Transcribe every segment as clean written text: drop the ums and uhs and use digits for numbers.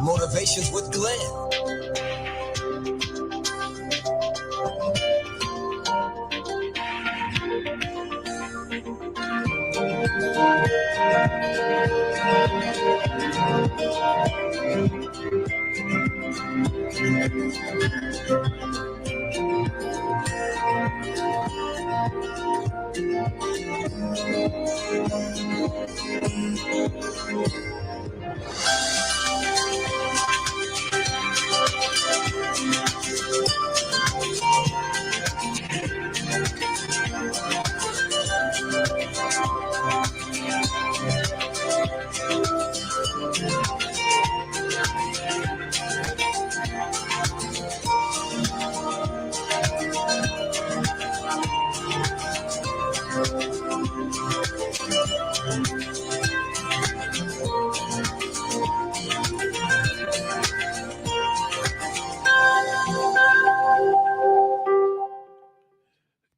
Motivations with Glenn.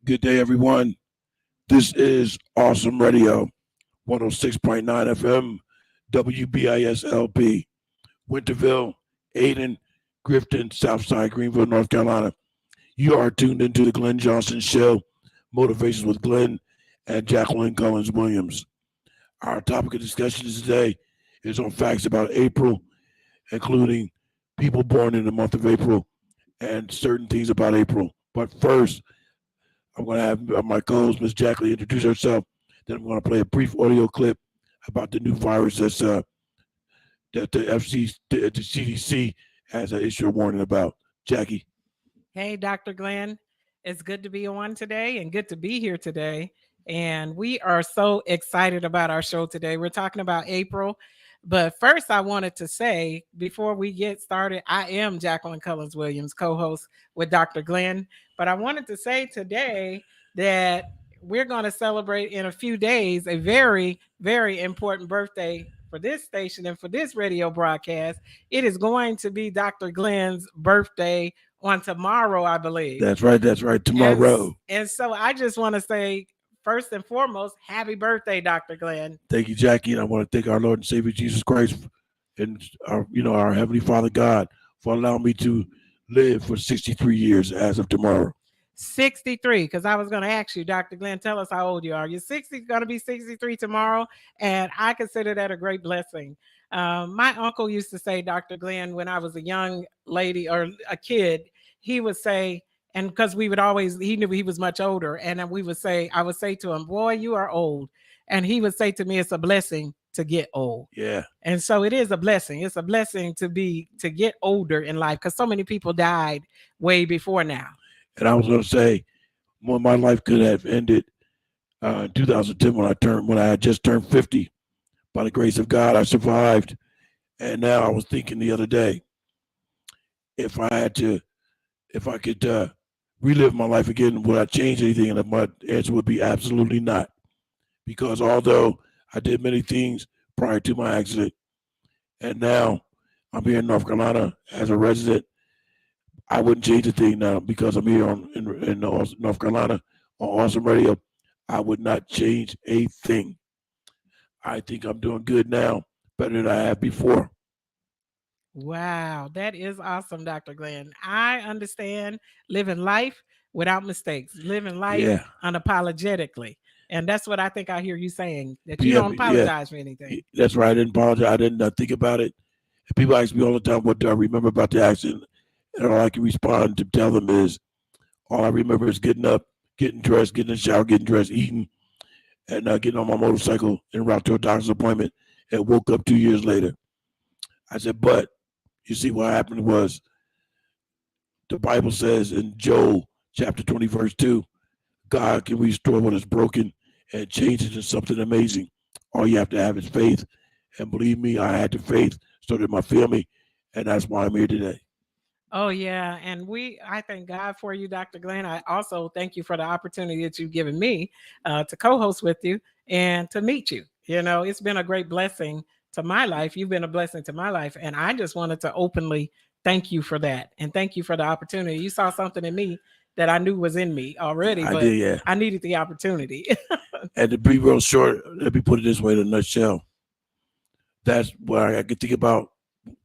Good day, everyone. This is Awesome Radio, 106.9 FM, WBIS-LP, Winterville, Ayden, Grifton, Southside, Greenville, North Carolina. You are tuned into the Glenn Johnson Show, Motivations with Glenn and Jaquline Cullins Williams. Our topic of discussion today is on facts about April, including people born in the month of April and certain things about April. But first, I'm going to have my co-host, Ms. Jaquline, introduce herself. Then I'm going to play a brief audio clip about the new virus that the CDC has an issue warning about. Jackie. Hey, Dr. Glenn. It's good to be on today and good to be here today. And we are so excited about our show today. We're talking about April. But first, I wanted to say, before we get started, I am Jaquline Cullins Williams, co-host with Dr. Glenn. But I wanted to say today that we're going to celebrate in a few days a very, very important birthday for this station and for this radio broadcast. It is going to be Dr. Glenn's birthday on tomorrow, I believe. That's right. Tomorrow. And so I just want to say, first and foremost, happy birthday, Dr. Glenn. Thank you, Jackie. And I want to thank our Lord and Savior Jesus Christ and our Heavenly Father God for allowing me to live for 63 years as of tomorrow. 63, because I was going to ask you, Dr. Glenn, tell us how old you are. You're going to be 63 tomorrow, and I consider that a great blessing. My uncle used to say, Dr. Glenn, when I was a young lady or a kid, he would say, and because we would always, he knew he was much older, and then I would say to him, boy, you are old. And he would say to me, it's a blessing to get old. Yeah. And so it is a blessing. It's a blessing to get older in life, because so many people died way before now. And I was going to say, well, my life could have ended in 2010 when I had just turned 50. By the grace of God, I survived. And now I was thinking the other day, if I could relive my life again, would I change anything? And my answer would be absolutely not. Because although I did many things prior to my accident, and now I'm here in North Carolina as a resident, I wouldn't change a thing now because I'm here in North Carolina on Awesome Radio. I would not change a thing. I think I'm doing good now, better than I have before. Wow, that is awesome, Dr. Glenn. I understand living life without mistakes, living life unapologetically. And that's what I think I hear you saying, that you don't apologize for anything. That's right. I didn't apologize. I didn't think about it. People ask me all the time, what do I remember about the accident? And all I can respond to tell them is, all I remember is getting up, getting dressed, getting in the shower, getting dressed, eating, and getting on my motorcycle en route to a doctor's appointment, and woke up 2 years later. I said, but you see what happened was, the Bible says in Joel chapter 20, verse 2, God can restore what is broken and change it into something amazing. All you have to have is faith. And believe me, I had the faith, so did my family, and that's why I'm here today. Oh, yeah. And I thank God for you, Dr. Glenn. I also thank you for the opportunity that you've given me to co-host with you and to meet you. You know, it's been a great blessing to my life. You've been a blessing to my life. And I just wanted to openly thank you for that. And thank you for the opportunity. You saw something in me that I knew was in me already, but I needed the opportunity. And to be real short, let me put it this way in a nutshell. That's what I could think about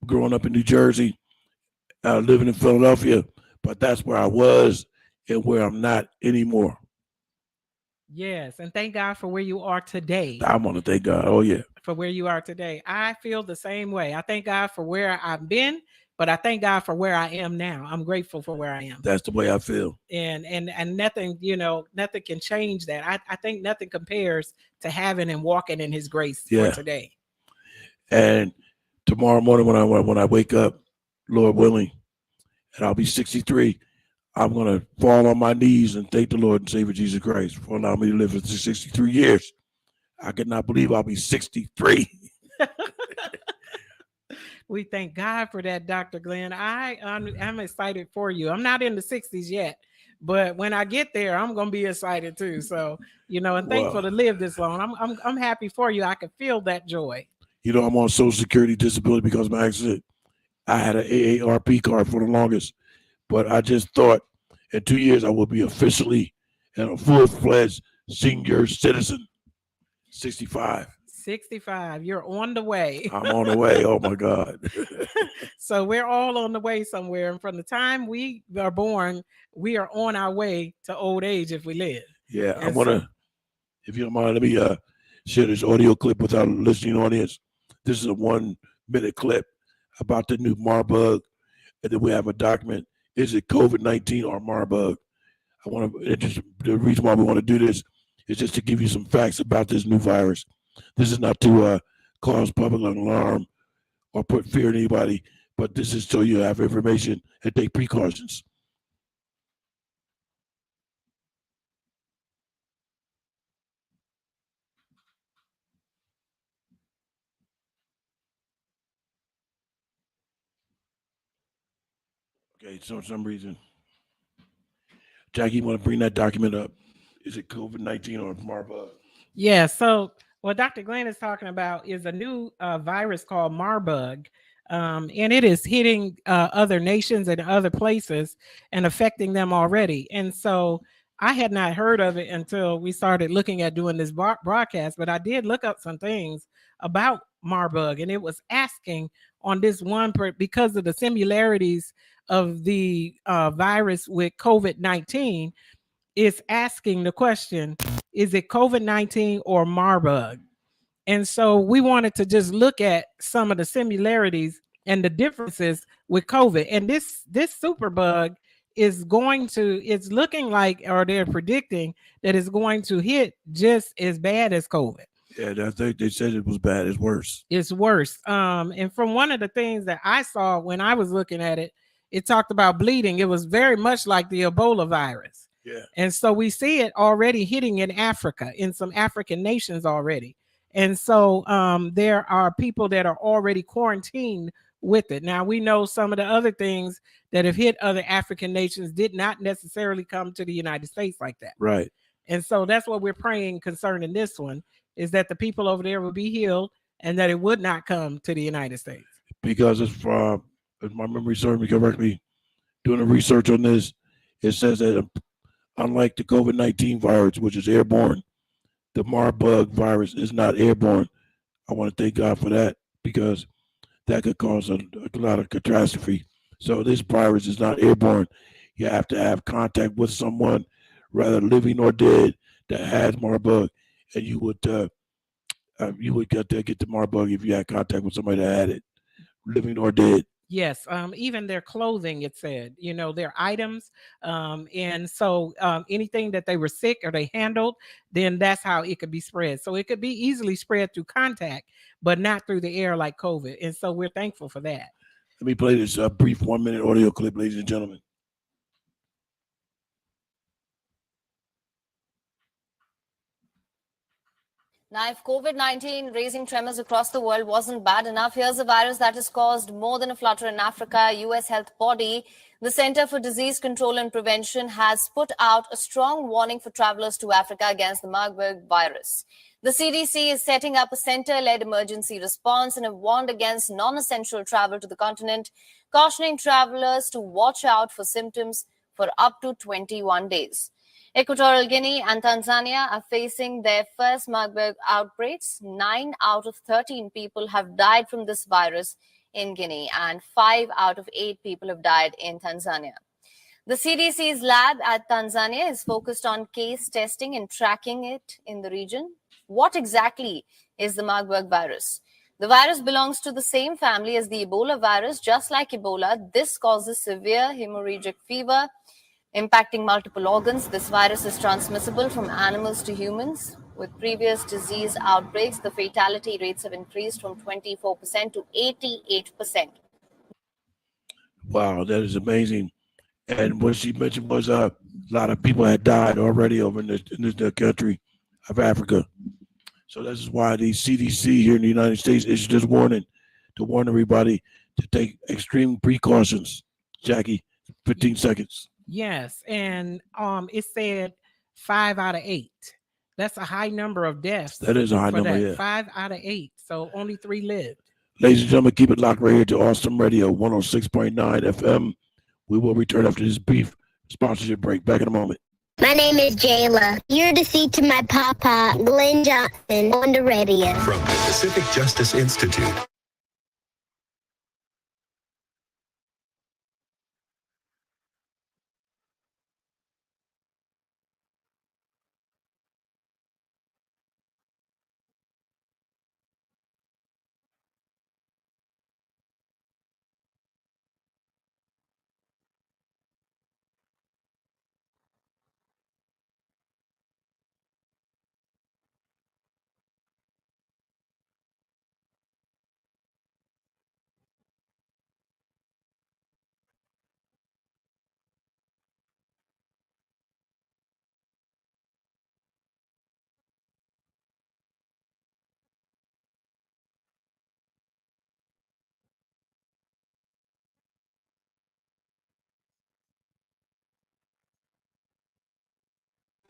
growing up in New Jersey, living in Philadelphia, but that's where I was and where I'm not anymore. Yes, and thank God for where you are today. I want to thank God. Oh, yeah. For where you are today. I feel the same way. I thank God for where I've been, but I thank God for where I am now. I'm grateful for where I am. That's the way I feel. And nothing, nothing can change that. I think nothing compares to having and walking in his grace for today. And tomorrow morning when I wake up, Lord willing, and I'll be 63, I'm going to fall on my knees and thank the Lord and Savior Jesus Christ for allowing me to live for 63 years. I cannot believe I'll be 63. We thank God for that, Dr. Glenn. I'm excited for you. I'm not in the 60s yet, but when I get there, I'm going to be excited too. So, and thankful to live this long. I'm happy for you. I can feel that joy. I'm on Social Security disability because of my accident. I had an AARP card for the longest, but I just thought in 2 years I will be officially and a full-fledged senior citizen. 65. 65. You're on the way. I'm on the way. Oh my God. So we're all on the way somewhere. And from the time we are born, we are on our way to old age if we live. Yeah. And I want to, if you don't mind, let me share this audio clip with our listening audience. This is a 1-minute clip about the new Marburg. And then we have a document. Is it COVID-19 or Marburg? The reason why we want to do this is just to give you some facts about this new virus. This is not to cause public alarm or put fear in anybody, but this is so you have information and take precautions. Okay, so for some reason, Jackie, you want to bring that document up? Is it COVID-19 or Marburg? Yeah, so what Dr. Glenn is talking about is a new virus called Marburg. And it is hitting other nations and other places and affecting them already. And so I had not heard of it until we started looking at doing this broadcast, but I did look up some things about Marburg, and it was asking on this one because of the similarities of the virus with COVID-19, is asking the question, is it COVID-19 or Marburg? And so we wanted to just look at some of the similarities and the differences with COVID. And this superbug is it's looking like, or they're predicting that it's going to hit just as bad as COVID. Yeah, they said it was bad. It's worse. It's worse. And from one of the things that I saw when I was looking at it, it talked about bleeding. It was very much like the Ebola virus. Yeah. And so we see it already hitting in Africa, in some African nations already. And so there are people that are already quarantined with it. Now, we know some of the other things that have hit other African nations did not necessarily come to the United States like that. Right. And so that's what we're praying concerning this one, is that the people over there will be healed and that it would not come to the United States. Because it's from, if my memory serves me correctly, doing the research on this, it says that unlike the COVID-19 virus, which is airborne, the Marburg virus is not airborne. I want to thank God for that, because that could cause a lot of catastrophe. So this virus is not airborne. You have to have contact with someone, rather living or dead, that has Marburg, and you would get the Marburg if you had contact with somebody that had it, living or dead. Yes, even their clothing, it said, their items. And so anything that they were sick or they handled, then that's how it could be spread. So it could be easily spread through contact, but not through the air like COVID. And so we're thankful for that. Let me play this brief 1-minute audio clip, ladies and gentlemen. Now, if COVID-19 raising tremors across the world wasn't bad enough, here's a virus that has caused more than a flutter in Africa. U.S. health body, the Center for Disease Control and Prevention, has put out a strong warning for travelers to Africa against the Marburg virus. The CDC is setting up a center-led emergency response and have warned against non-essential travel to the continent, cautioning travelers to watch out for symptoms for up to 21 days. Equatorial Guinea and Tanzania are facing their first Marburg outbreaks. 9 out of 13 people have died from this virus in Guinea, and 5 out of 8 people have died in Tanzania. The CDC's lab at Tanzania is focused on case testing and tracking it in the region. What exactly is the Marburg virus? The virus belongs to the same family as the Ebola virus. Just like Ebola, this causes severe hemorrhagic fever, impacting multiple organs. This virus is transmissible from animals to humans. With previous disease outbreaks, the fatality rates have increased from 24% to 88%. Wow, that is amazing. And what she mentioned was a lot of people had died already over in this country of Africa. So this is why the CDC here in the United States issued this warning to warn everybody to take extreme precautions. Jackie, 15 seconds. Yes, and it said 5 out of 8. That's a high number of deaths. That is a high for number, that. yeah. 5 out of 8. So only 3 lived. Ladies and gentlemen, keep it locked right here to Awesome Radio 106.9 FM. We will return after this brief sponsorship break. Back in a moment. My name is Jayla. You're to see to my papa, Glenn Johnson, on the radio. From the Pacific Justice Institute.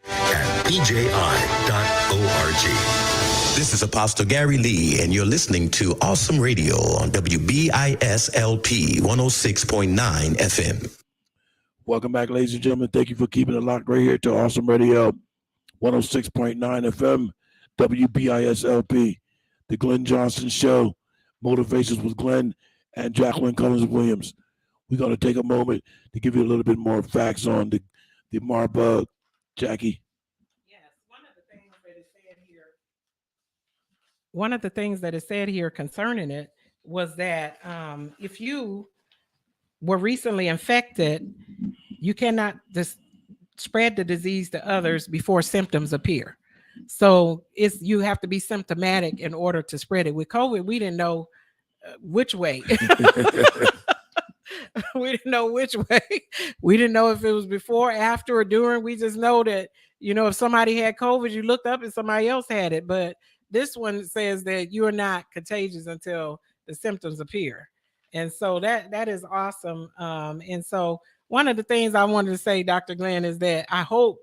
At pji.org. This is Apostle Gary Lee, and you're listening to Awesome Radio on WBISLP 106.9 FM. Welcome back, ladies and gentlemen. Thank you for keeping it locked right here to Awesome Radio 106.9 FM, WBISLP, The Glenn Johnson Show, Motivations with Glenn and Jaquline Cullins Williams. We're going to take a moment to give you a little bit more facts on the Marburg. Jackie. Yes, one of the things that is said here concerning it was that if you were recently infected, you cannot spread the disease to others before symptoms appear. So you have to be symptomatic in order to spread it. With COVID, we didn't know which way. We didn't know which way. We didn't know if it was before, after, or during. We just know that, if somebody had COVID, you looked up and somebody else had it. But this one says that you are not contagious until the symptoms appear. And so that is awesome. And so one of the things I wanted to say, Dr. Glenn, is that I hope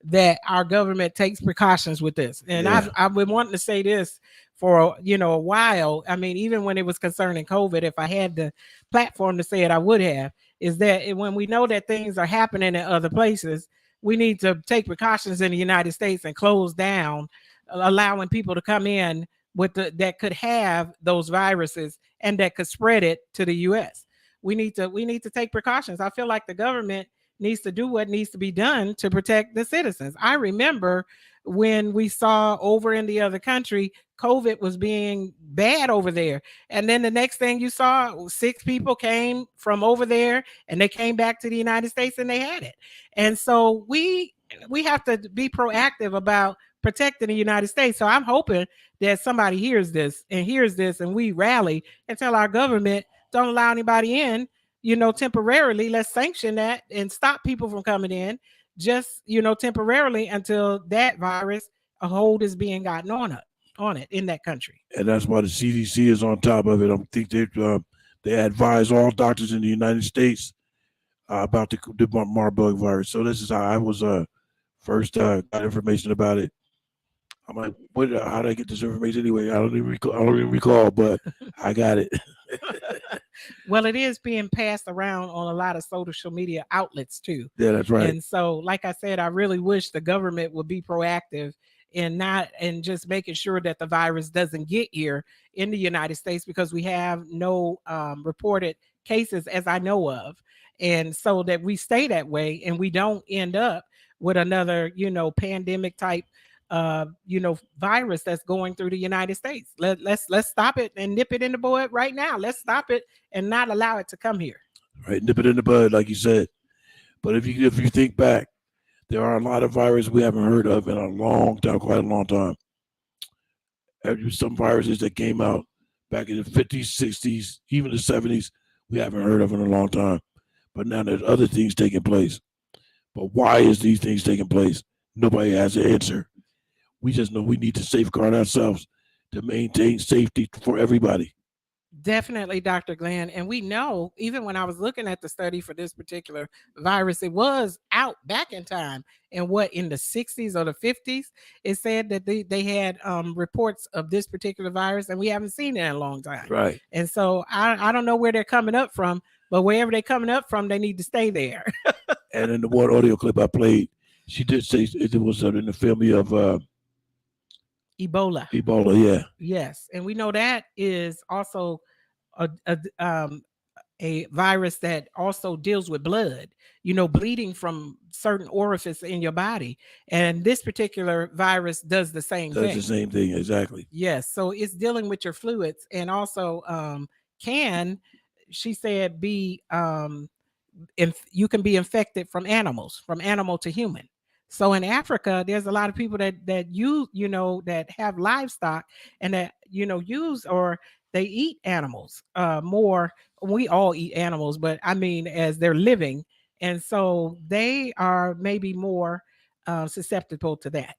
that our government takes precautions with this. And yeah. I've been wanting to say this for a while. I mean, even when it was concerning COVID, if I had the platform to say it, I would have, is that when we know that things are happening in other places, we need to take precautions in the United States and close down, allowing people to come in that could have those viruses and that could spread it to the US. We need to take precautions. I feel like the government needs to do what needs to be done to protect the citizens. I remember when we saw over in the other country, COVID was being bad over there. And then the next thing you saw, 6 people came from over there and they came back to the United States and they had it. And so we have to be proactive about protecting the United States. So I'm hoping that somebody hears this and we rally and tell our government, don't allow anybody in, temporarily. Let's sanction that and stop people from coming in just, temporarily until that virus, a hold is being gotten on it in that country. And that's why the CDC is on top of it. I think they advise all doctors in the United States about the Marburg virus. So this is how I was first got information about it. I'm like, how did I get this information anyway? I don't even recall, but I got it. Well, it is being passed around on a lot of social media outlets too. Yeah, that's right. And so, like I said, I really wish the government would be proactive and just making sure that the virus doesn't get here in the United States, because we have no reported cases as I know of. And so that we stay that way and we don't end up with another, pandemic type virus that's going through the United States. Let's stop it and nip it in the bud right now. Let's stop it and not allow it to come here. Right, nip it in the bud, like you said. But if you think back, there are a lot of viruses we haven't heard of in a long time, quite a long time. Some viruses that came out back in the 50s, 60s, even the 70s, we haven't heard of in a long time. But now there's other things taking place. But why is these things taking place? Nobody has an answer. We just know we need to safeguard ourselves to maintain safety for everybody. Definitely, Dr. Glenn. And we know, even when I was looking at the study for this particular virus, it was out back in time. And in the 60s or the 50s, it said that they had reports of this particular virus, and we haven't seen it in a long time. Right. And so I don't know where they're coming up from, but wherever they're coming up from, they need to stay there. And in the one audio clip I played, she did say it was in the family of Ebola. Ebola, yeah. Yes. And we know that is also a virus that also deals with blood, bleeding from certain orifice in your body. And this particular virus does the same thing. Does the same thing, exactly. Yes. So it's dealing with your fluids, and also she said, you can be infected from animal to human. So in Africa, there's a lot of people that that have livestock and that use or they eat animals more. We all eat animals, but I mean as they're living, and so they are maybe more susceptible to that.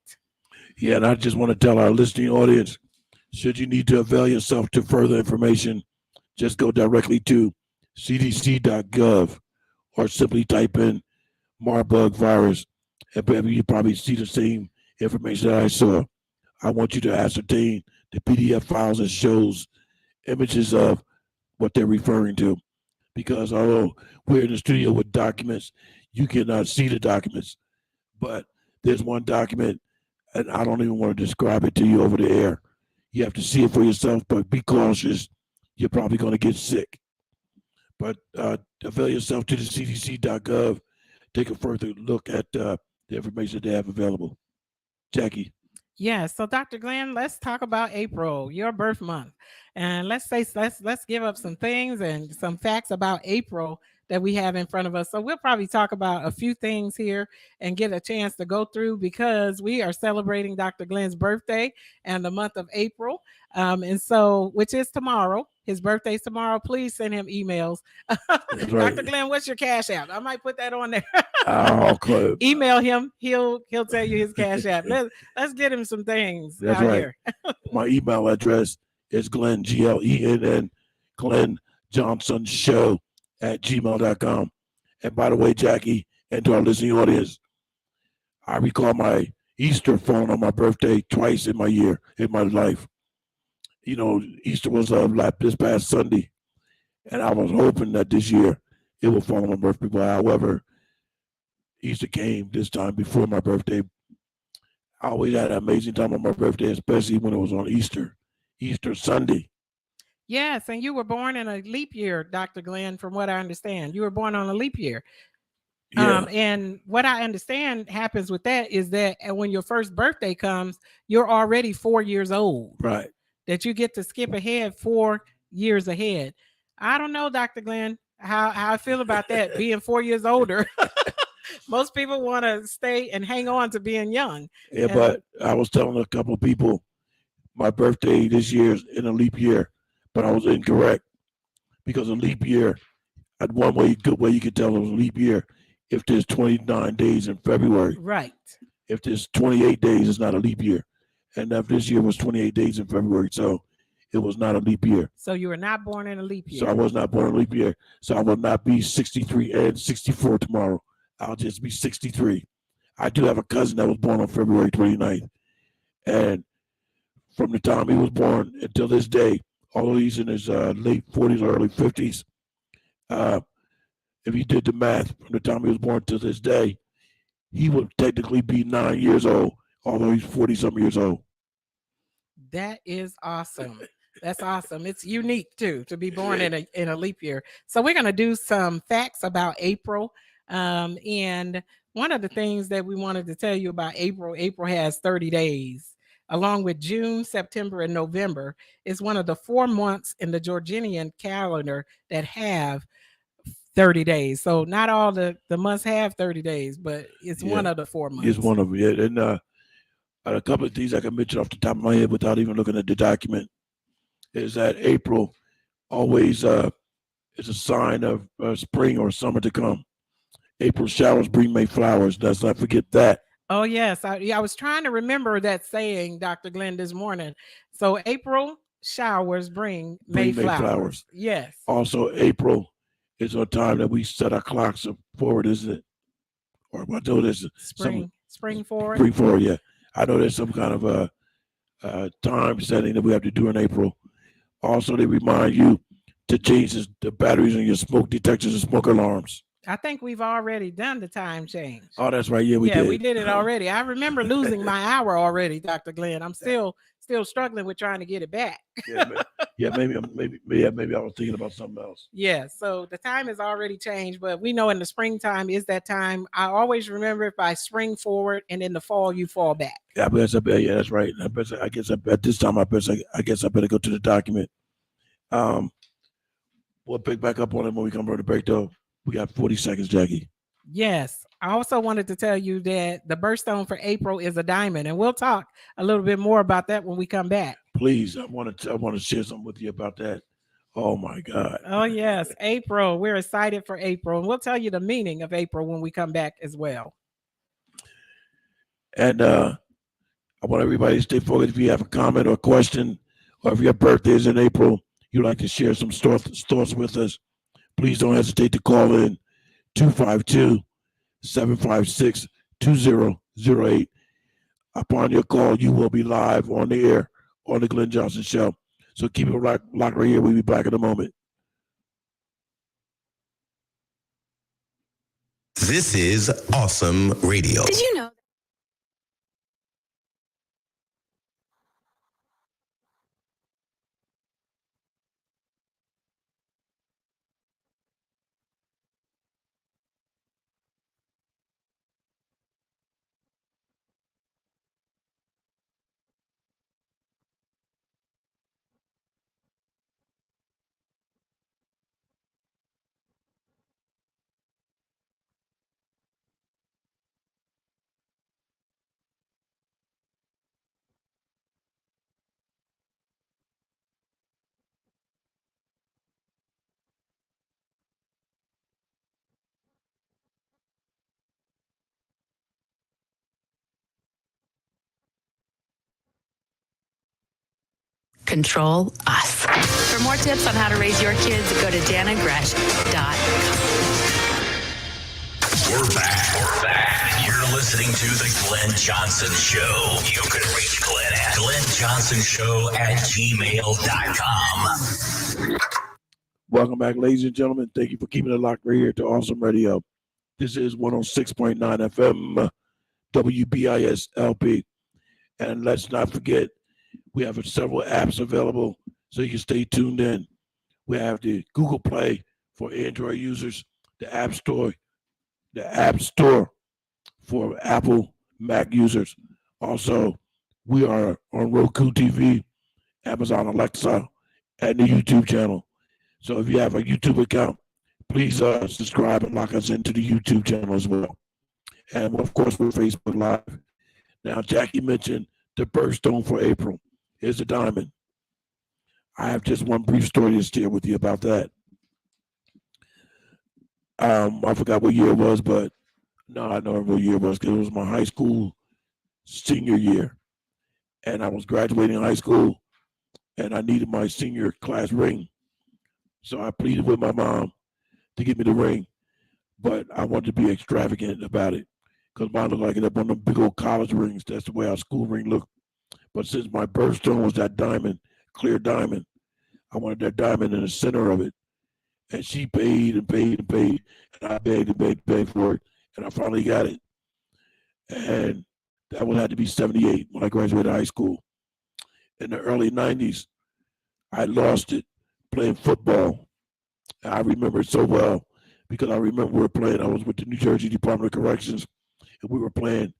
Yeah, and I just want to tell our listening audience, should you need to avail yourself to further information, just go directly to cdc.gov or simply type in Marburg virus. And baby, you probably see the same information that I saw. I want you to ascertain the PDF files that shows images of what they're referring to. Because although we're in the studio with documents, you cannot see the documents. But there's one document, and I don't even want to describe it to you over the air. You have to see it for yourself, but be cautious. You're probably going to get sick. But avail yourself to the cdc.gov. Take a further look at the information they have available. Jackie. Yeah. So Dr. Glenn, let's talk about April, your birth month. And let's give up some things and some facts about April that we have in front of us. So we'll probably talk about a few things here and get a chance to go through, because we are celebrating Dr. Glenn's birthday and the month of April. And so, which is tomorrow. His birthday's tomorrow. Please send him emails. Right. Dr. Glenn, what's your Cash App? I might put that on there. Cool. Email him. He'll tell you his Cash App. Let's get him some things. That's out right. Here. My email address is Glenn, Glenn, Glenn Johnson Show @gmail.com. And by the way, Jackie, and to our listening audience, I recall my Easter falling on my birthday twice in my life. Easter was this past Sunday, and I was hoping that this year it would fall on my birthday. But however, Easter came this time before my birthday. I always had an amazing time on my birthday, especially when it was on Easter Sunday. Yes, and you were born in a leap year, Dr. Glenn, from what I understand. You were born on a leap year. Yeah. And what I understand happens with that is that when your first birthday comes, you're already 4 years old. Right. That you get to skip ahead 4 years ahead. I don't know, Dr. Glenn, how I feel about that, being 4 years older. Most people want to stay and hang on to being young. Yeah, but I was telling a couple of people my birthday this year is in a leap year, but I was incorrect, because a leap year, at one good way you could tell it was a leap year, if there's 29 days in February. Right. If there's 28 days, it's not a leap year. And if this year was 28 days in February, so it was not a leap year. So you were not born in a leap year. So I was not born in a leap year. So I will not be 63 and 64 tomorrow. I'll just be 63. I do have a cousin that was born on February 29th. And from the time he was born until this day, although he's in his late 40s or early 50s, if you did the math, from the time he was born to this day, he would technically be 9 years old, although he's 40-something years old. That is awesome. That's awesome. It's unique too to be born in a leap year. So we're going to do some facts about April. And one of the things that we wanted to tell you about April has 30 days. Along with June, September, and November, is one of the 4 months in the Georgian calendar that have 30 days. So not all the months have 30 days, but it's one of the 4 months. It's one of them. Yeah. And a couple of things I can mention off the top of my head without even looking at the document is that April always is a sign of spring or summer to come. April showers bring May flowers. Let's not forget that. Oh, yes. I was trying to remember that saying, Dr. Glenn, this morning. So April showers bring May flowers. Yes. Also, April is a time that we set our clocks forward, isn't it? Or I know this spring forward. Spring forward, yeah. I know there's some kind of a time setting that we have to do in April. Also, they remind you to change the batteries on your smoke detectors and smoke alarms. I think we've already done the time change. Oh, that's right. Yeah, we did. Yeah, we did it already. I remember losing my hour already, Dr. Glenn. I'm still struggling with trying to get it back. Maybe I was thinking about something else. Yeah, so the time has already changed, but we know in the springtime is that time. I always remember if I spring forward and in the fall you fall back. Yeah, that's right. I guess at this time I guess I better go to the document. We'll pick back up on it when we come from the break, though. We got 40 seconds, Jackie. Yes. I also wanted to tell you that the birthstone for April is a diamond, and we'll talk a little bit more about that when we come back. Please, I want to share something with you about that. Oh my God. Oh yes, April. We're excited for April, and we'll tell you the meaning of April when we come back as well. And I want everybody to stay focused. If you have a comment or question, or if your birthday is in April, you'd like to share some thoughts with us, please don't hesitate to call in 252-756-2008. Upon your call, you will be live on the air on the Glenn Johnson Show. So keep it locked right here. We'll be back in a moment. This is Awesome Radio. Did you know? Control us. For more tips on how to raise your kids, go to danagresh.com. We're back. You're listening to The Glenn Johnson Show. You can reach Glenn at glennjohnsonshow@gmail.com. Welcome back, ladies and gentlemen. Thank you for keeping it locked right here to Awesome Radio. This is 106.9 FM, WBIS-LP. And let's not forget, we have several apps available, so you can stay tuned in. We have the Google Play for Android users, the App Store for Apple Mac users. Also, we are on Roku TV, Amazon Alexa, and the YouTube channel. So if you have a YouTube account, please subscribe and lock us into the YouTube channel as well. And of course, we're Facebook Live. Now, Jackie mentioned the birthstone for April. Here's a diamond. I have just one brief story to share with you about that. I forgot what year it was, but no, I know what year it was because it was my high school senior year. And I was graduating high school, and I needed my senior class ring. So I pleaded with my mom to give me the ring, but I wanted to be extravagant about it because mine looked like one of them big old college rings. That's the way our school ring looked. But since my birthstone was that diamond, clear diamond, I wanted that diamond in the center of it. And she paid and paid and paid. And I begged and begged and begged for it. And I finally got it. And That would have to be 78 when I graduated high school. In the early 90s, I lost it playing football. I remember it so well because I remember we were playing. I was with the New Jersey Department of Corrections, and we were playing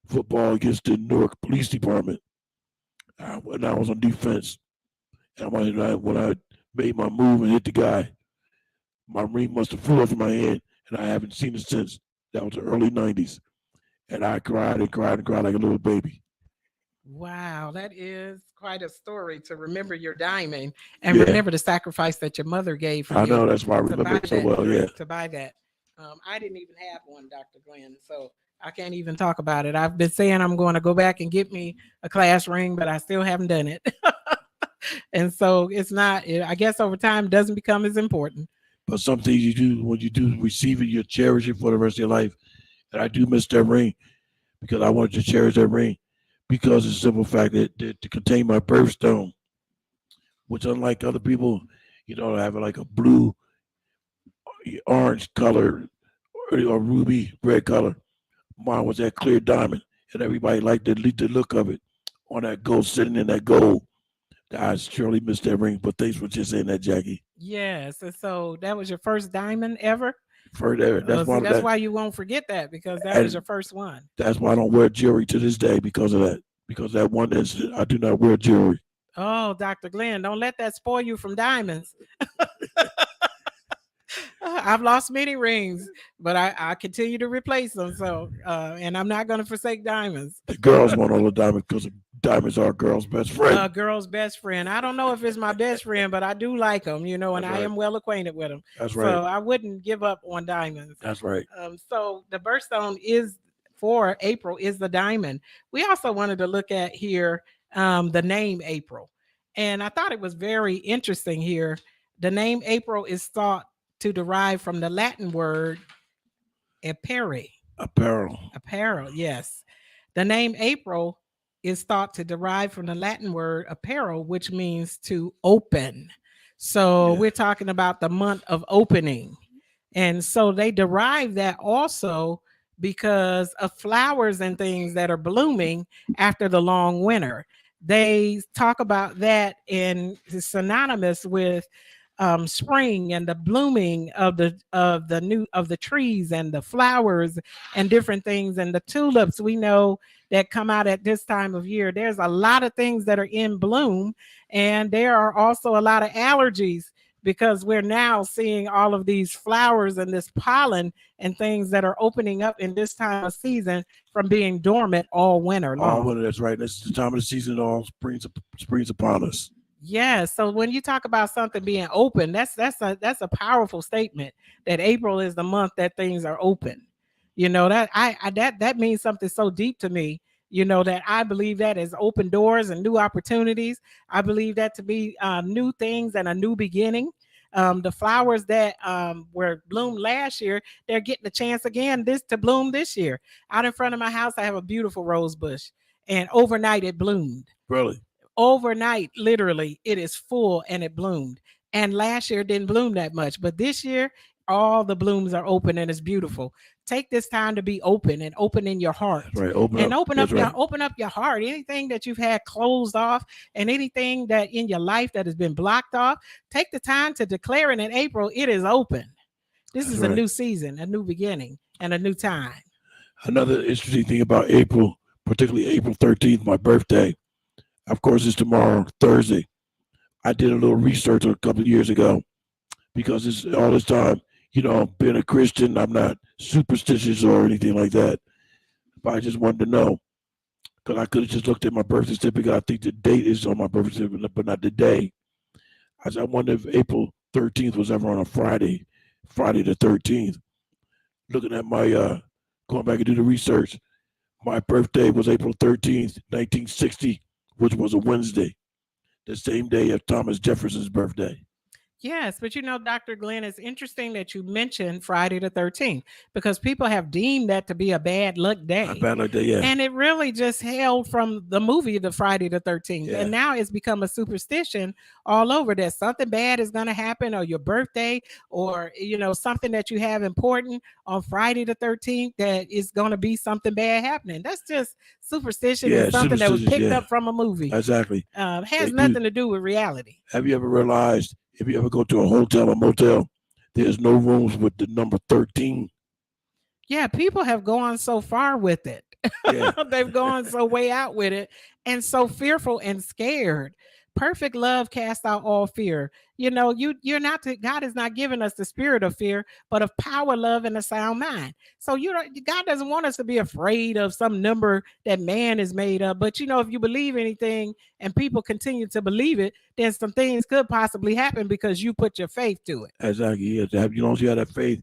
football against the Newark Police Department. And I was on defense. And when I made my move and hit the guy, my ring must have flew off in my hand, and I haven't seen it since. That was the early 90s. And I cried and cried and cried like a little baby. Wow, that is quite a story to remember your diamond and Yeah. remember the sacrifice that your mother gave for I you know, that's why I to remember buy it so that well, yeah. to buy that. I didn't even have one, Dr. Glenn, so I can't even talk about it. I've been saying I'm going to go back and get me a class ring, but I still haven't done it. And so it's not, I guess over time it doesn't become as important. But some things you do, when you do receive it, you cherish it for the rest of your life. And I do miss that ring because I wanted to cherish that ring because of the simple fact that to contain my birthstone, which unlike other people, have like a blue, orange color or ruby red color. Mine was that clear diamond, and everybody liked the look of it on that gold, sitting in that gold. I surely missed that ring, but thanks for just saying that, Jackie. Yes, and so that was your first diamond ever? For there, That's why you won't forget that, because that was your first one. That's why I don't wear jewelry to this day because of that. Because that one I do not wear jewelry. Oh, Dr. Glenn, don't let that spoil you from diamonds. I've lost many rings, but I continue to replace them. So, and I'm not going to forsake diamonds. The girls want all the diamonds because diamonds are a girl's best friend. Girl's best friend. I don't know if it's my best friend, but I do like them, and That's I right. am well acquainted with them. That's right. So I wouldn't give up on diamonds. That's right. So the birthstone is for April is the diamond. We also wanted to look at here the name April. And I thought it was very interesting here. The name April is thought to derive from the Latin word apparere. Apparel, yes. The name April is thought to derive from the Latin word apparel, which means to open. So we're talking about the month of opening. And so they derive that also because of flowers and things that are blooming after the long winter. They talk about that in synonymous with spring and the blooming of the trees and the flowers and different things, and the tulips we know that come out at this time of year. There's a lot of things that are in bloom, and there are also a lot of allergies because we're now seeing all of these flowers and this pollen and things that are opening up in this time of season from being dormant all winter long. All winter, that's right. That's the time of the season. All springs upon us. Yeah. So when you talk about something being open, that's a powerful statement that April is the month that things are open. That means something so deep to me. That I believe that is open doors and new opportunities. I believe that to be new things and a new beginning. The flowers that were bloomed last year, they're getting a chance again to bloom this year. Out in front of my house, I have a beautiful rose bush, and overnight it bloomed. Really? Overnight, literally, it is full and it bloomed. And last year it didn't bloom that much, but this year all the blooms are open and it's beautiful. Take this time to be open and open in your heart. That's right. Open up your heart. Anything that you've had closed off and anything that in your life that has been blocked off, take the time to declare it in April. It is open. This is a new season, a new beginning, and a new time. Another interesting thing about April, particularly April 13th, my birthday. Of course, it's tomorrow, Thursday. I did a little research a couple of years ago because it's all this time, being a Christian, I'm not superstitious or anything like that. But I just wanted to know because I could have just looked at my birth certificate. I think the date is on my birth certificate, but not the day. I wonder if April 13th was ever on a Friday the 13th. Looking at my, going back and do the research, my birthday was April 13th, 1960, which was a Wednesday, the same day of Thomas Jefferson's birthday. Yes, but Dr. Glenn, it's interesting that you mentioned Friday the 13th because people have deemed that to be a bad luck day. Bad like that, yeah. And it really just hailed from the movie The Friday the 13th. Yeah. And now it's become a superstition all over that something bad is going to happen, or your birthday, or something that you have important on Friday the 13th, that is going to be something bad happening. That's just superstition, Yeah, and something that was superstitious, picked yeah. up from a movie. Exactly. Has They do. nothing to do with reality. Have you ever realized if you ever go to a hotel or motel, there's no rooms with the number 13? Yeah, people have gone so far with it. Yeah. They've gone so way out with it, and so fearful and scared. Perfect love casts out all fear. You're not God has not given us the spirit of fear, but of power, love, and a sound mind. So God doesn't want us to be afraid of some number that man is made up. But if you believe anything and people continue to believe it, then some things could possibly happen because you put your faith to it. Exactly. Yeah. You don't have that faith,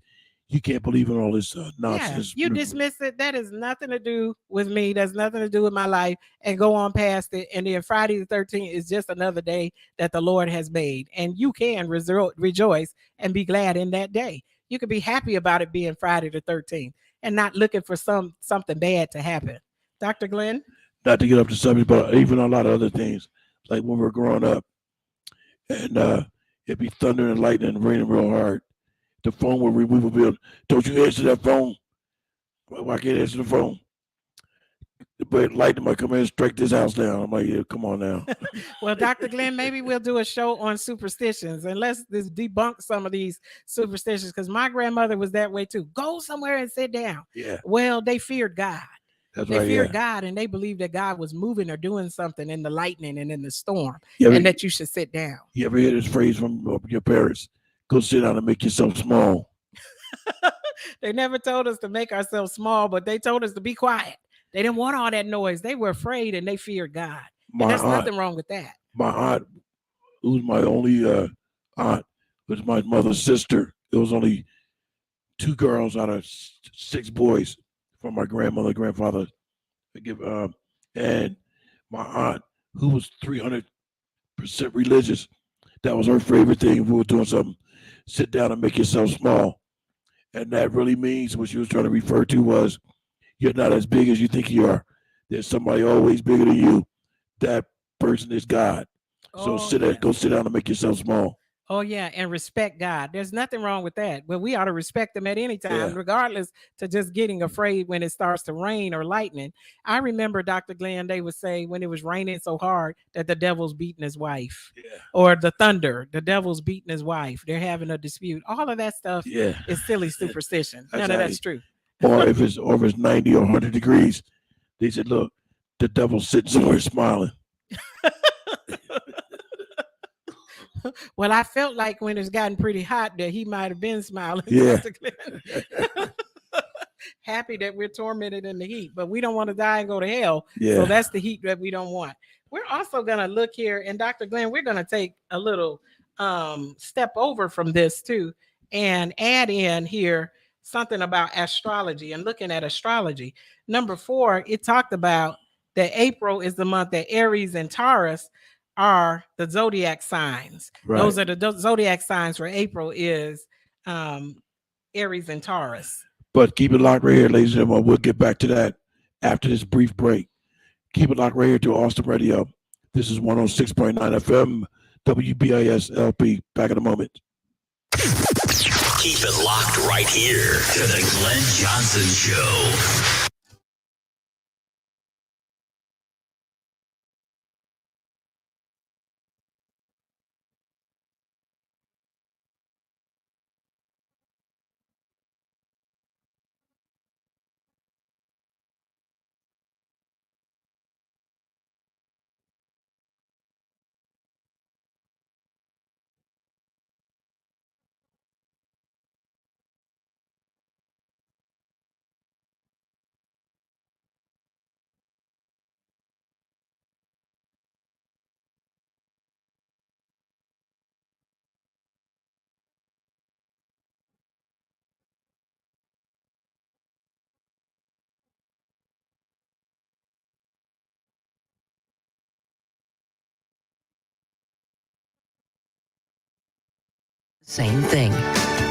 you can't believe in all this nonsense. Yeah, you dismiss it. That has nothing to do with me. That's nothing to do with my life, and go on past it. And then Friday the 13th is just another day that the Lord has made, and you can rejoice and be glad in that day. You can be happy about it being Friday the 13th and not looking for something bad to happen. Dr. Glenn? Not to get up to subject, but even a lot of other things, like when we were growing up, and it'd be thunder and lightning and raining real hard. The phone would we would be, don't you answer that phone? Why can't I answer the phone? But lightning might come in and strike this house down. I'm like, yeah, come on now. Well, Dr. Glenn, maybe we'll do a show on superstitions, and let's just debunk some of these superstitions, because my grandmother was that way too. Go somewhere and sit down. Yeah. Well, they feared God. That's They right. feared Yeah. God, and they believed that God was moving or doing something in the lightning and in the storm, You ever, and that you should sit down. you ever hear this phrase from your parents? Go sit down and make yourself small. They never told us to make ourselves small, but they told us to be quiet. They didn't want all that noise. They were afraid, and they feared God. And there's nothing wrong with that. My aunt, who was my only aunt, was my mother's sister. It was only 2 girls out of 6 boys from my grandmother, grandfather. And my aunt, who was 300% religious, that was her favorite thing. If we were doing something, sit down and make yourself small. And that really means what she was trying to refer to was you're not as big as you think you are. There's somebody always bigger than you. That person is God. So go sit down and make yourself small. Oh, yeah, and respect God. There's nothing wrong with that. But we ought to respect him at any time, Yeah. regardless to just getting afraid when it starts to rain or lightning. I remember, Dr. Glenn, they would say when it was raining so hard that the devil's beating his wife. Yeah. Or the thunder, the devil's beating his wife. They're having a dispute. All of that stuff Yeah. is silly superstition. None of Exactly. that's true. Or if it's 90 or 100 degrees, they said, look, the devil's sitting somewhere smiling. Well, I felt like when it's gotten pretty hot that he might have been smiling. Yeah. Dr. Glenn. Happy that we're tormented in the heat, but we don't want to die and go to hell. Yeah. So that's the heat that we don't want. We're also going to look here, and Dr. Glenn, we're going to take a little step over from this too and add in here something about astrology and looking at astrology. Number 4, it talked about that April is the month that Aries and Taurus are the zodiac signs. Right. Those are the zodiac signs for April is Aries and Taurus. But keep it locked right here, ladies and gentlemen. We'll get back to that after this brief break. Keep it locked right here to Awesome Radio. This is 106.9 FM, WBIS LP. Back in a moment. Keep it locked right here to the Glenn Johnson Show. Same thing.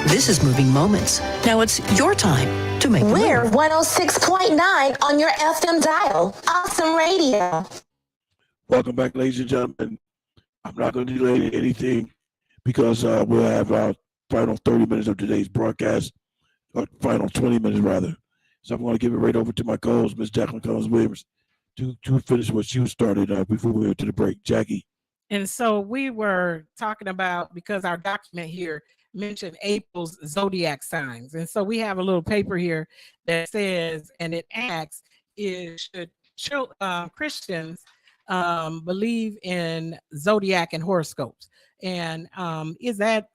This is Moving Moments. Now it's your time to make a We're move. 106.9 on your FM dial. Awesome radio. Welcome back, ladies and gentlemen. I'm not going to delay anything because we'll have our final 30 minutes of today's broadcast, or final 20 minutes rather. So I'm going to give it right over to my co-host, Ms. Jaquline Cullins Williams, to finish what she started before we went to the break. Jackie. And so we were talking about, because our document here mentioned April's zodiac signs. And so we have a little paper here that says, and it asks, should Christians believe in zodiac and horoscopes? And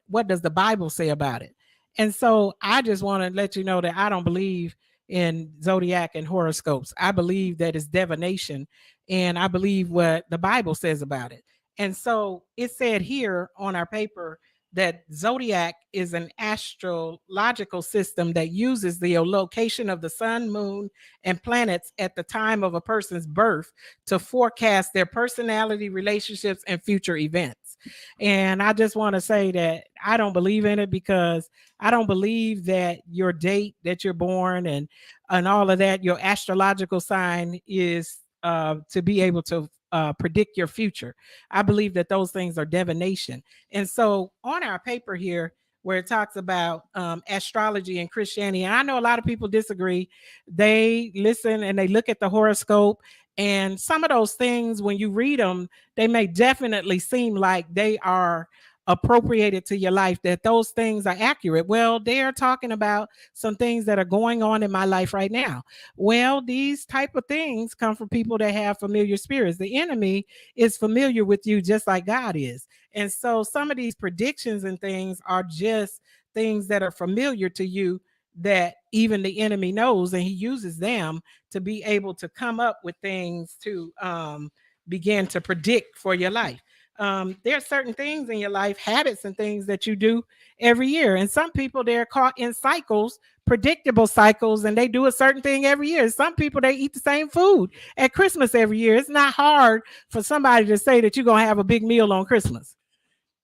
what does the Bible say about it? And so I just want to let you know that I don't believe in zodiac and horoscopes. I believe that it's divination, and I believe what the Bible says about it. And so it said here on our paper that zodiac is an astrological system that uses the location of the sun, moon, and planets at the time of a person's birth to forecast their personality, relationships, and future events. And I just want to say that I don't believe in it, because I don't believe that your date that you're born and all of that, your astrological sign is to be able to predict your future. I believe that those things are divination. And so on our paper here, where it talks about astrology and Christianity, and I know a lot of people disagree. They listen and they look at the horoscope, and some of those things, when you read them, they may definitely seem like they are appropriated to your life, that those things are accurate. Well, they are talking about some things that are going on in my life right now. Well, these type of things come from people that have familiar spirits. The enemy is familiar with you just like God is. And so some of these predictions and things are just things that are familiar to you, that even the enemy knows, and he uses them to be able to come up with things to begin to predict for your life. There are certain things in your life, habits and things that you do every year. And some people, they're caught in cycles, predictable cycles, and they do a certain thing every year. Some people, they eat the same food at Christmas every year. It's not hard for somebody to say that you're going to have a big meal on Christmas.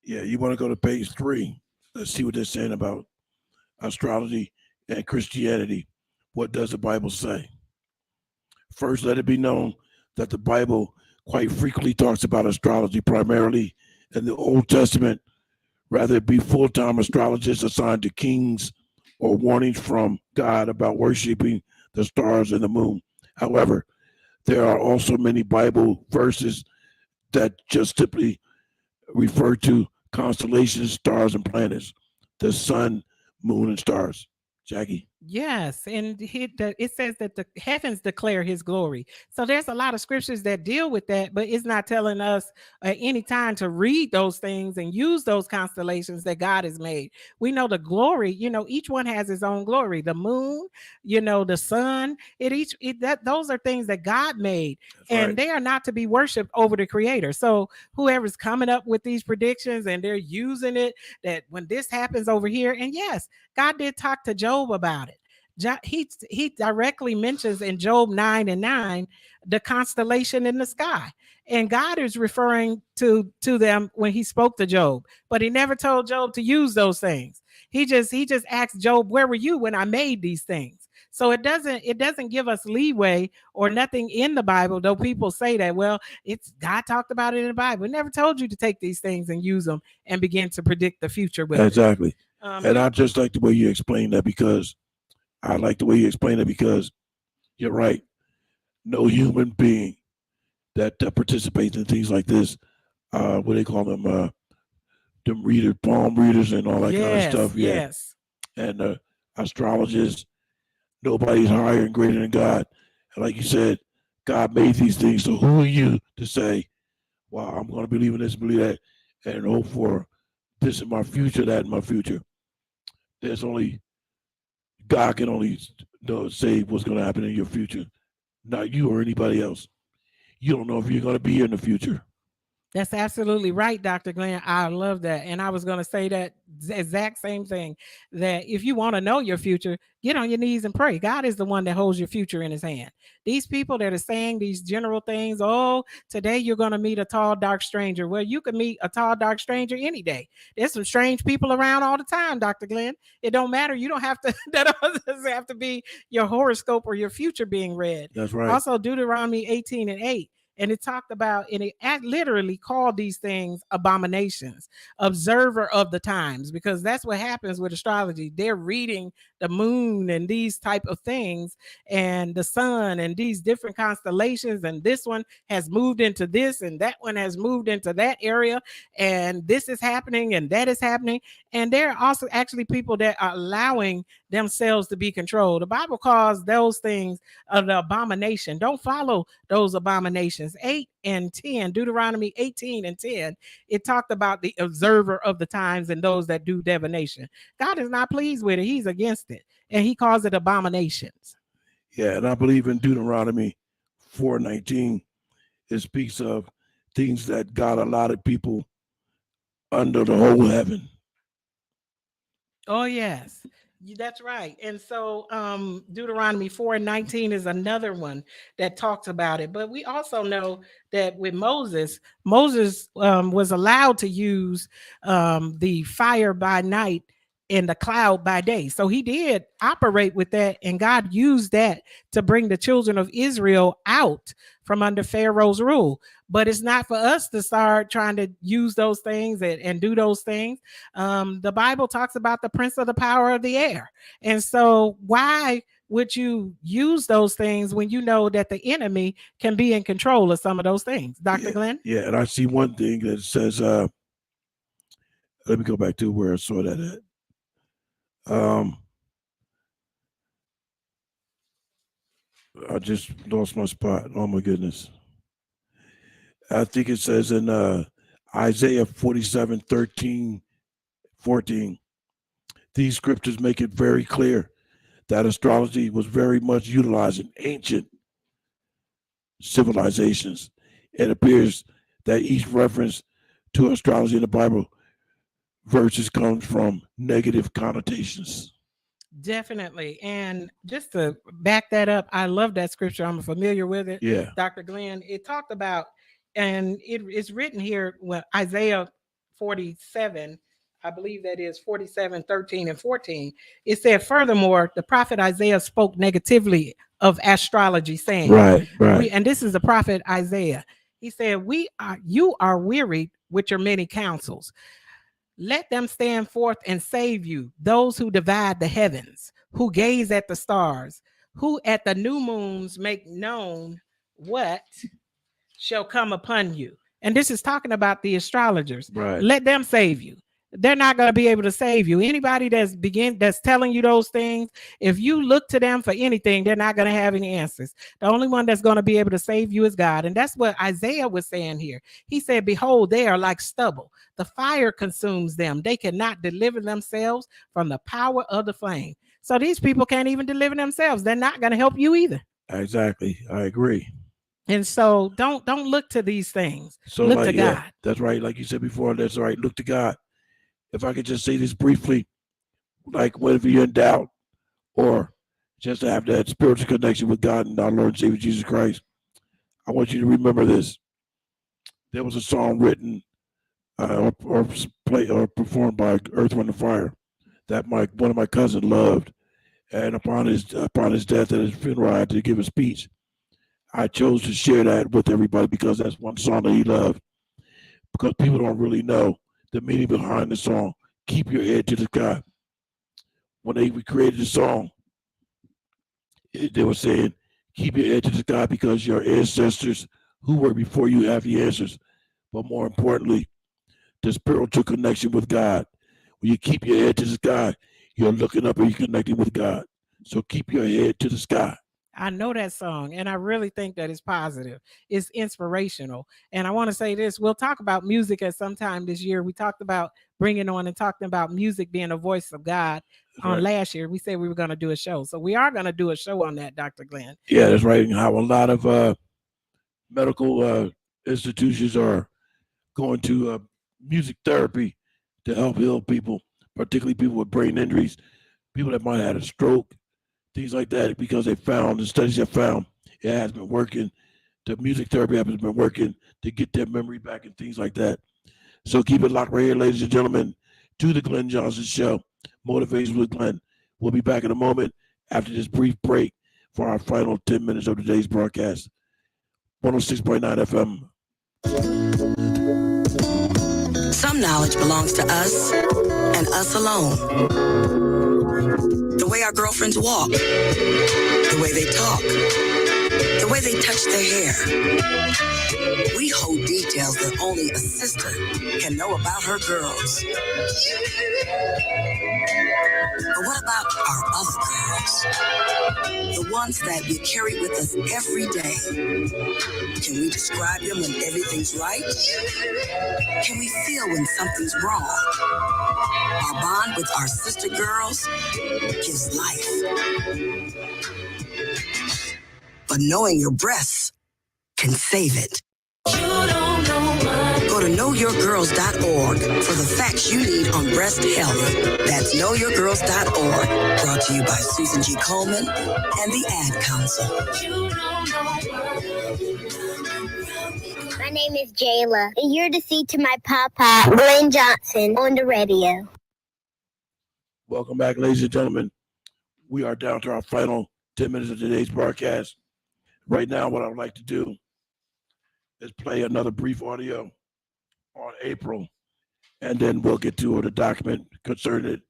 Yeah, you want to go to page 3. Let's see what they're saying about astrology and Christianity. What does the Bible say? First, let it be known that the Bible quite frequently talks about astrology, primarily in the Old Testament, rather it be full-time astrologists assigned to kings or warnings from God about worshiping the stars and the moon. However, there are also many Bible verses that just simply refer to constellations, stars, and planets, the sun, moon, and stars. Jackie? Yes, and it says that the heavens declare his glory. So there's a lot of scriptures that deal with that, but it's not telling us at any time to read those things and use those constellations that God has made. We know the glory, each one has its own glory. The moon, the sun, those are things that God made. That's and right. They are not to be worshiped over the creator. So whoever's coming up with these predictions and they're using it, that when this happens over here, and yes, God did talk to Job about it. He directly mentions in Job 9:9 the constellation in the sky, and God is referring to them when he spoke to Job, but he never told Job to use those things. He just asked Job, where were you when I made these things? So it doesn't give us leeway or nothing in the Bible, though people say that, well, it's God talked about it in the Bible. It never told you to take these things and use them and begin to predict the future with exactly. It. And I just like the way you explain that, because you're right. No human being that participates in things like this, what they call them, palm readers and all that kind of stuff. Yeah. Yes. And astrologists, nobody's higher and greater than God. And like you said, God made these things. So who are you to say, wow, I'm going to believe in this, believe that, and hope for this in my future, that in my future? There's only God can only say what's going to happen in your future, not you or anybody else. You don't know if you're going to be here in the future. That's absolutely right, Dr. Glenn. I love that. And I was going to say that exact same thing, that if you want to know your future, get on your knees and pray. God is the one that holds your future in his hand. These people that are saying these general things, oh, today you're going to meet a tall, dark stranger. Well, you can meet a tall, dark stranger any day. There's some strange people around all the time, Dr. Glenn. It don't matter. You don't have to, that doesn't have to be your horoscope or your future being read. That's right. Also, Deuteronomy 18:8. And it talked about, and it literally called these things abominations, observer of the times, because that's what happens with astrology. They're reading the moon and these type of things and the sun and these different constellations. And this one has moved into this and that one has moved into that area. And this is happening and that is happening. And there are also actually people that are allowing themselves to be controlled. The Bible calls those things an abomination. Don't follow those abominations. 8 and 10, Deuteronomy 18:10, it talked about the observer of the times and those that do divination. God is not pleased with it. He's against it. And he calls it abominations. Yeah, and I believe in Deuteronomy 4:19, it speaks of things that God allotted people under the whole heaven. Oh, yes. That's right. And so Deuteronomy 4:19 is another one that talks about it. But we also know that with Moses was allowed to use the fire by night and the cloud by day. So he did operate with that, and God used that to bring the children of Israel out from under Pharaoh's rule. But it's not for us to start trying to use those things and do those things. The Bible talks about the prince of the power of the air. And so why would you use those things when you know that the enemy can be in control of some of those things? Dr. Glenn? Yeah, and I see one thing that says, let me go back to where I saw that at. I just lost my spot. Oh my goodness. I think it says in Isaiah 47:13-14, these scriptures make it very clear that astrology was very much utilized in ancient civilizations. It appears that each reference to astrology in the Bible verses comes from negative connotations. Definitely. And just to back that up, I love that scripture. I'm familiar with it. Yeah. Dr. Glenn, it talked about, and it's written here, when Isaiah 47, I believe that is 47:13-14. It said, furthermore, the prophet Isaiah spoke negatively of astrology, saying, Right. and this is the prophet Isaiah. He said, you are wearied with your many counsels. Let them stand forth and save you, those who divide the heavens, who gaze at the stars, who at the new moons make known what shall come upon you. And this is talking about the astrologers. Right. Let them save you. They're not going to be able to save you. Anybody that's telling you those things, if you look to them for anything, they're not going to have any answers. The only one that's going to be able to save you is God. And that's what Isaiah was saying here. He said, behold, they are like stubble. The fire consumes them. They cannot deliver themselves from the power of the flame. So these people can't even deliver themselves. They're not going to help you either. Exactly. I agree. And so don't look to these things. So look to God. That's right. Like you said before, that's right. Look to God. If I could just say this briefly, like whether you're in doubt or just to have that spiritual connection with God and our Lord and Savior Jesus Christ, I want you to remember this. There was a song written or performed by Earth, Wind, and Fire that one of my cousins loved, and upon his death at his funeral, I had to give a speech. I chose to share that with everybody because that's one song that he loved. Because people don't really know the meaning behind the song, Keep Your Head to the Sky. When we created the song, they were saying, keep your head to the sky because your ancestors who were before you have the answers. But more importantly, the spiritual connection with God. When you keep your head to the sky, you're looking up and you're connecting with God. So keep your head to the sky. I know that song, and I really think that it's positive. It's inspirational. And I want to say this, we'll talk about music at some time this year. We talked about bringing on and talking about music being a voice of God on last year. We said we were going to do a show. So we are going to do a show on that, Dr. Glenn. Yeah, that's right. And how a lot of medical institutions are going to music therapy to help heal people, particularly people with brain injuries, people that might have had a stroke, things like that, because the studies have found it has been working. The music therapy has been working to get their memory back and things like that. So keep it locked right here, ladies and gentlemen, to the Glenn Johnson Show, Motivation with Glenn. We'll be back in a moment after this brief break for our final 10 minutes of today's broadcast. 106.9 FM. Some knowledge belongs to us and us alone. The way our girlfriends walk, the way they talk, the way they touch their hair. We hold details that only a sister can know about her girls. But what about our other girls? The ones that we carry with us every day. Can we describe them when everything's right? Can we feel when something's wrong? Our bond with our sister girls gives life. But knowing your breasts can save it. Go to knowyourgirls.org for the facts you need on breast health. That's knowyourgirls.org. Brought to you by Susan G. Coleman and the Ad Council. My name is Jayla, and you're to see to my papa, Glenn Johnson, on the radio. Welcome back, ladies and gentlemen. We are down to our final 10 minutes of today's broadcast. Right now, what I would like to do is play another brief audio on April, and then we'll get to the document concerning it.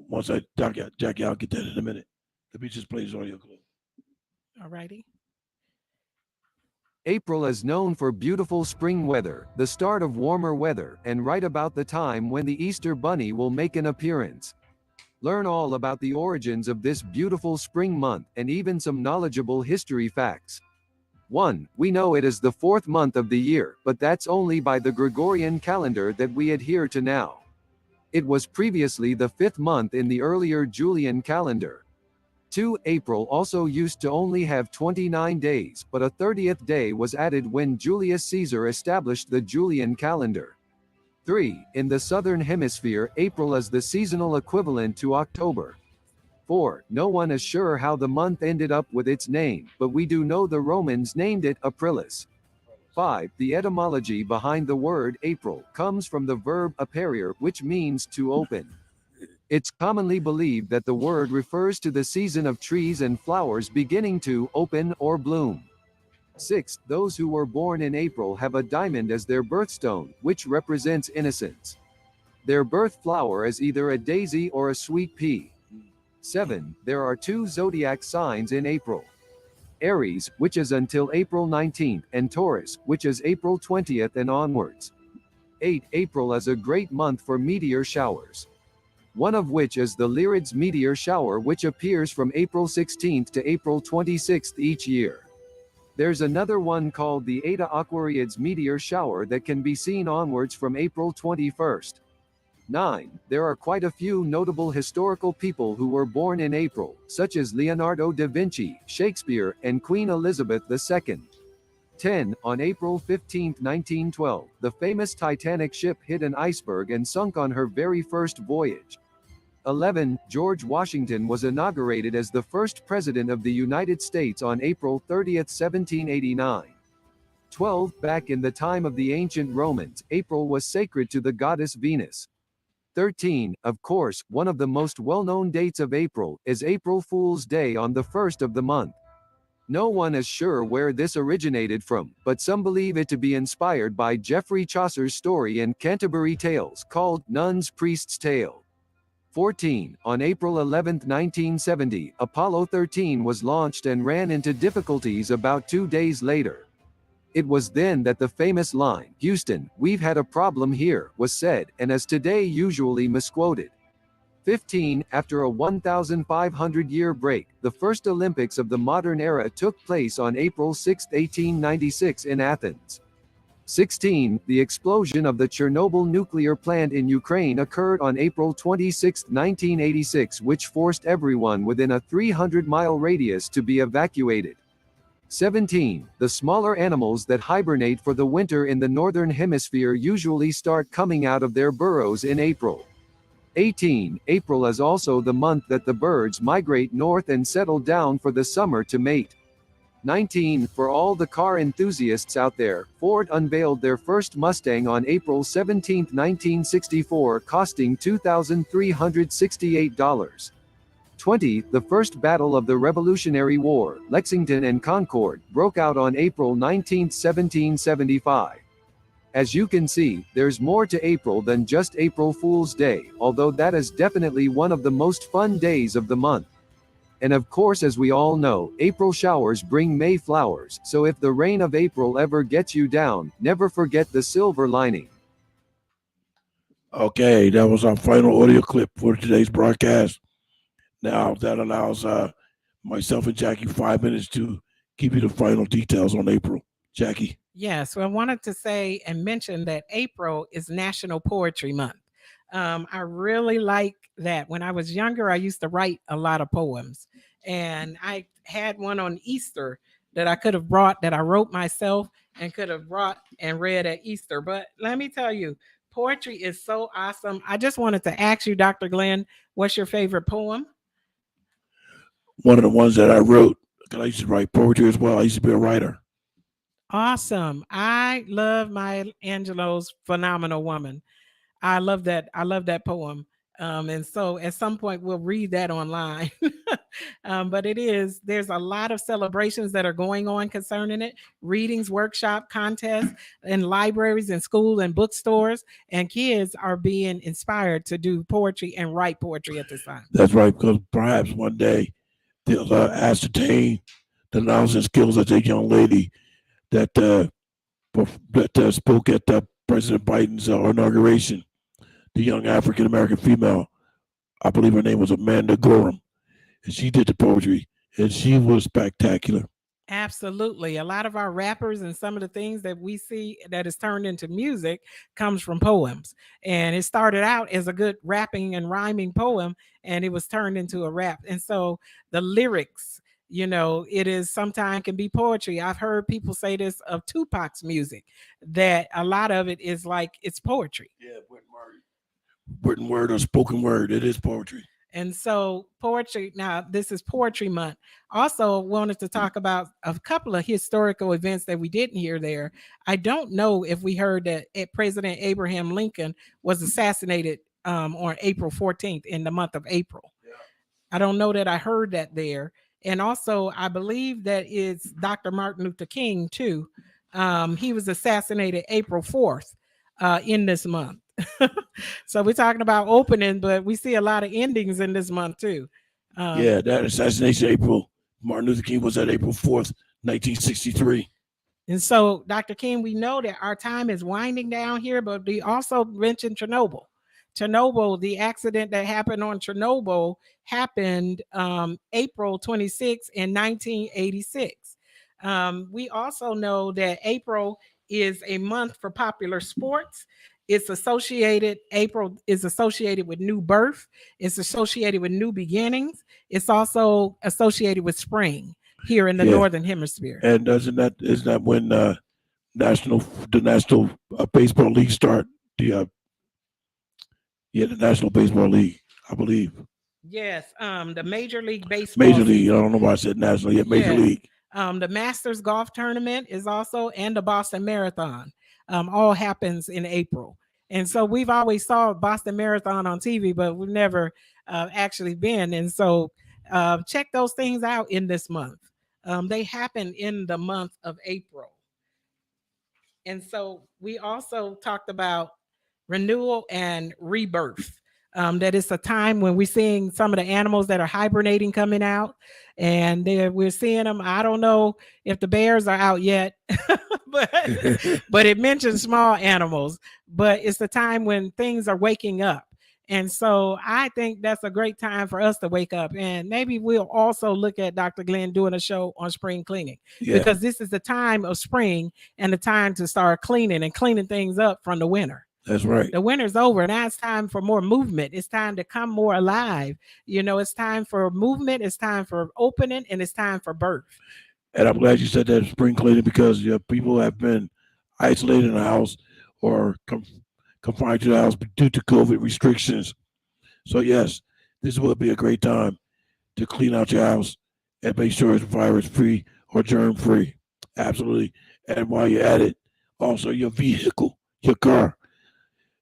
Once Jackie, I'll get that in a minute. Let me just play this audio clip. All righty. April is known for beautiful spring weather, the start of warmer weather, and right about the time when the Easter Bunny will make an appearance. Learn all about the origins of this beautiful spring month and even some knowledgeable history facts. 1. We know it is the 4th month of the year, but that's only by the Gregorian calendar that we adhere to now. It was previously the 5th month in the earlier Julian calendar. 2. April also used to only have 29 days, but a 30th day was added when Julius Caesar established the Julian calendar. 3. In the southern hemisphere, April is the seasonal equivalent to October. 4. No one is sure how the month ended up with its name, but we do know the Romans named it Aprilis. 5. The etymology behind the word April comes from the verb aperire, which means to open. It's commonly believed that the word refers to the season of trees and flowers beginning to open or bloom. 6. Those who were born in April have a diamond as their birthstone, which represents innocence. Their birth flower is either a daisy or a sweet pea. 7. There are 2 zodiac signs in April. Aries, which is until April 19th, and Taurus, which is April 20th and onwards. 8. April is a great month for meteor showers. One of which is the Lyrids meteor shower, which appears from April 16th to April 26th each year. There's another one called the Eta Aquariids meteor shower that can be seen onwards from April 21st. 9. There are quite a few notable historical people who were born in April, such as Leonardo da Vinci, Shakespeare, and Queen Elizabeth II. 10. On April 15, 1912, the famous Titanic ship hit an iceberg and sunk on her very first voyage. 11. George Washington was inaugurated as the first president of the United States on April 30, 1789. 12. Back in the time of the ancient Romans, April was sacred to the goddess Venus. 13. Of course, one of the most well-known dates of April is April Fool's Day on the 1st of the month. No one is sure where this originated from, but some believe it to be inspired by Geoffrey Chaucer's story in Canterbury Tales called Nun's Priest's Tale. 14. On April 11, 1970, Apollo 13 was launched and ran into difficulties about 2 days later. It was then that the famous line, "Houston, we've had a problem here," was said, and is today usually misquoted. 15. After a 1,500-year break, the first Olympics of the modern era took place on April 6, 1896 in Athens. 16. The explosion of the Chernobyl nuclear plant in Ukraine occurred on April 26, 1986, which forced everyone within a 300-mile radius to be evacuated. 17. The smaller animals that hibernate for the winter in the northern hemisphere usually start coming out of their burrows in April. 18. April is also the month that the birds migrate north and settle down for the summer to mate. 19. For all the car enthusiasts out there, Ford unveiled their first Mustang on April 17, 1964, costing $2,368. 20. The First Battle of the Revolutionary War, Lexington and Concord, broke out on April 19, 1775. As you can see, there's more to April than just April Fool's Day, although that is definitely one of the most fun days of the month. And of course, as we all know, April showers bring May flowers, so if the rain of April ever gets you down, never forget the silver lining. Okay, that was our final audio clip for today's broadcast. Now that allows myself and Jackie 5 minutes to give you the final details on April. Jackie. Yes, well, I wanted to say and mention that April is National Poetry Month. I really like that. When I was younger, I used to write a lot of poems, and I had one on Easter that I could have brought, that I wrote myself and could have brought and read at Easter. But let me tell you, poetry is so awesome. I just wanted to ask you, Dr. Glenn, what's your favorite poem? One of the ones that I wrote, because I used to write poetry as well. I used to be a writer. Awesome. I love Maya Angelou's Phenomenal Woman. I love that. I love that poem. And so at some point we'll read that online. But there's a lot of celebrations that are going on concerning it. Readings, workshop, contests in libraries and schools and bookstores. And kids are being inspired to do poetry and write poetry at this time. That's right, because perhaps one day they'll ascertain the knowledge and skills of a young lady that spoke at President Biden's inauguration. The young African-American female, I believe her name was Amanda Gorham, and she did the poetry, and she was spectacular. Absolutely. A lot of our rappers and some of the things that we see that is turned into music comes from poems. And it started out as a good rapping and rhyming poem, and it was turned into a rap. And so the lyrics, it is sometimes can be poetry. I've heard people say this of Tupac's music, that a lot of it is like it's poetry. Yeah, written word or spoken word, it is poetry. And so poetry, now this is Poetry Month. Also wanted to talk about a couple of historical events that we didn't hear there. I don't know if we heard that President Abraham Lincoln was assassinated on April 14th in the month of April. Yeah. I don't know that I heard that there. And also, I believe that it's Dr. Martin Luther King, too. He was assassinated April 4th in this month. So we're talking about opening, but we see a lot of endings in this month, too. Yeah, that assassination, Martin Luther King was at April 4th, 1963. And so, Dr. King, we know that our time is winding down here, but we also mentioned Chernobyl. Chernobyl, the accident that happened on Chernobyl happened April 26 in 1986. We also know that April is a month for popular sports. April is associated with new birth. It's associated with new beginnings. It's also associated with spring here in the Northern Hemisphere. And isn't that when the National Baseball League start? The National Baseball League, I believe. Yes, the Major League Baseball. Major League. I don't know why I said national. Yeah, Major League. The Masters Golf Tournament is also, and the Boston Marathon, all happens in April. And so we've always saw Boston Marathon on TV, but we've never actually been. And so check those things out in this month. They happen in the month of April. And so we also talked about renewal and rebirth. That it's a time when we're seeing some of the animals that are hibernating coming out, and we're seeing them. I don't know if the bears are out yet, but it mentions small animals. But it's the time when things are waking up. And so I think that's a great time for us to wake up. And maybe we'll also look at Dr. Glenn doing a show on spring cleaning, because this is the time of spring and the time to start cleaning things up from the winter. That's right. The winter's over. Now it's time for more movement. It's time to come more alive. It's time for movement. It's time for opening, and it's time for birth. And I'm glad you said that spring cleaning because people have been isolated in the house or confined to the house due to COVID restrictions. So yes, this will be a great time to clean out your house and make sure it's virus free or germ free. Absolutely. And while you're at it, also your vehicle, your car,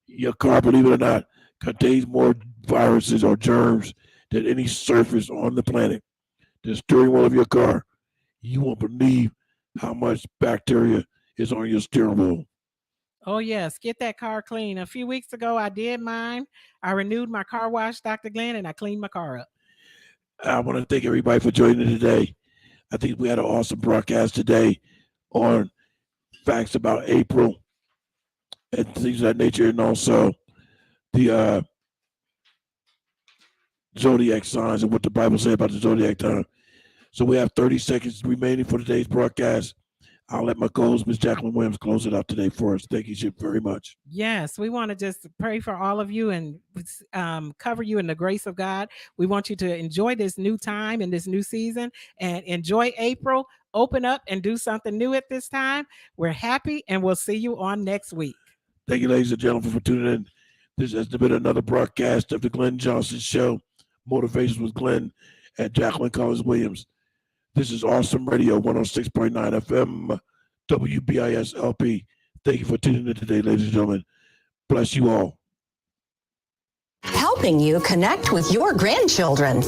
believe it or not, contains more viruses or germs than any surface on the planet. The steering wheel of your car, you won't believe how much bacteria is on your steering wheel. Oh, yes. Get that car clean. A few weeks ago, I did mine. I renewed my car wash, Dr. Glenn, and I cleaned my car up. I want to thank everybody for joining today. I think we had an awesome broadcast today on facts about April and things of that nature, and also the zodiac signs and what the Bible says about the zodiac time. So we have 30 seconds remaining for today's broadcast. I'll let my co-host, Ms. Jaquline Williams, close it out today for us. Thank you very much. Yes, we want to just pray for all of you and cover you in the grace of God. We want you to enjoy this new time and this new season and enjoy April. Open up and do something new at this time. We're happy and we'll see you on next week. Thank you, ladies and gentlemen, for tuning in. This has been another broadcast of the Glenn Johnson Show, Motivations with Glenn and Jaquline Cullins Williams. This is Awesome Radio, 106.9 FM, WBIS-LP. Thank you for tuning in today, ladies and gentlemen. Bless you all. Helping you connect with your grandchildren.